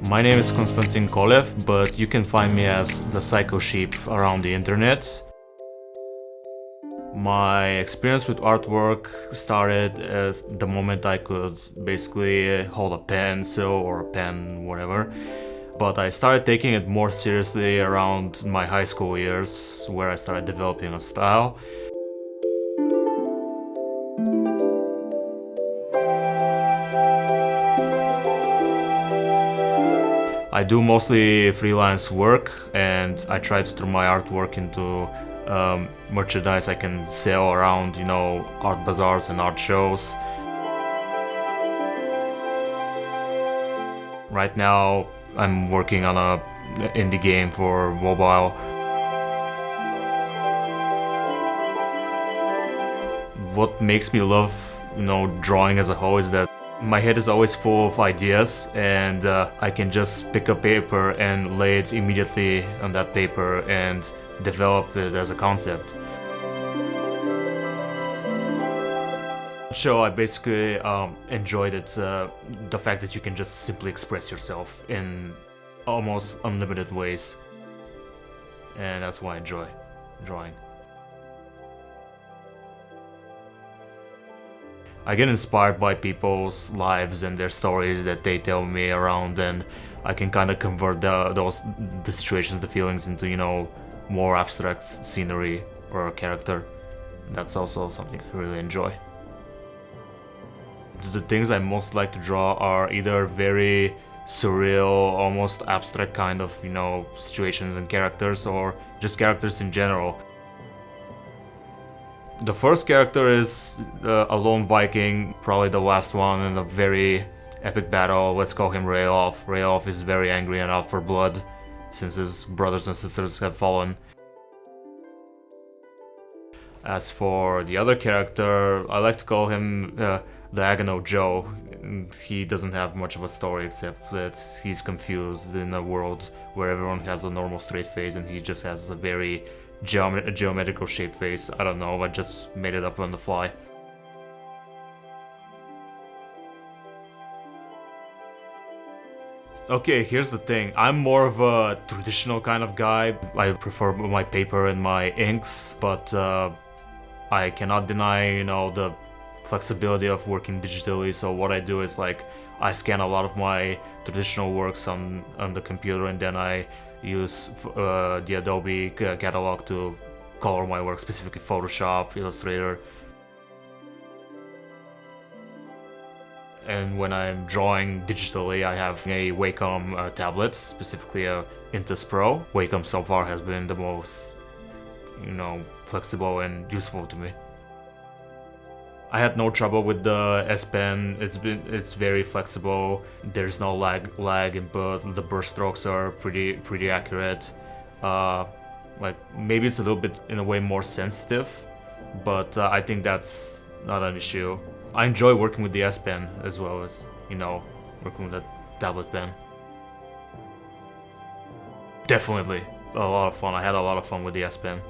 My name is Konstantin, but you can find me as the Psycho Sheep around the internet. My experience with artwork started at the moment I could basically hold a pencil or a pen, whatever. But I started taking it more seriously around my high school years, where I started developing a style. I do mostly freelance work, and I try to turn my artwork into merchandise I can sell around, art bazaars and art shows. Right now, I'm working on a indie game for mobile. What makes me love, drawing as a whole is that my head is always full of ideas, and I can just pick up paper and lay it immediately on that paper and develop it as a concept. So I basically enjoyed it, the fact that you can just simply express yourself in almost unlimited ways, and that's why I enjoy drawing. I get inspired by people's lives and their stories that they tell me around, and I can kind of convert the situations, the feelings into, more abstract scenery or a character. That's also something I really enjoy. The things I most like to draw are either very surreal, almost abstract kind of, situations and characters, or just characters in general. The first character is a lone Viking, probably the last one in a very epic battle. Let's call him Rayoff. Rayoff is very angry and out for blood since his brothers and sisters have fallen. As for the other character, I like to call him Diagonal Joe. He doesn't have much of a story except that he's confused in a world where everyone has a normal straight face and he just has a very geometrical shaped face. I don't know, I just made it up on the fly. Okay, here's the thing. I'm more of a traditional kind of guy. I prefer my paper and my inks, but I cannot deny, the flexibility of working digitally. So what I do is I scan a lot of my traditional works on the computer, and then I use the Adobe catalog to color my work, specifically Photoshop, Illustrator. And when I'm drawing digitally, I have a Wacom tablet, specifically a Intus Pro. Wacom so far has been the most, flexible and useful to me. I had no trouble with the S Pen. It's very flexible. There's no lag input. The brush strokes are pretty accurate. Maybe it's a little bit in a way more sensitive, but I think that's not an issue. I enjoy working with the S Pen as well as working with the tablet pen. Definitely a lot of fun. I had a lot of fun with the S Pen.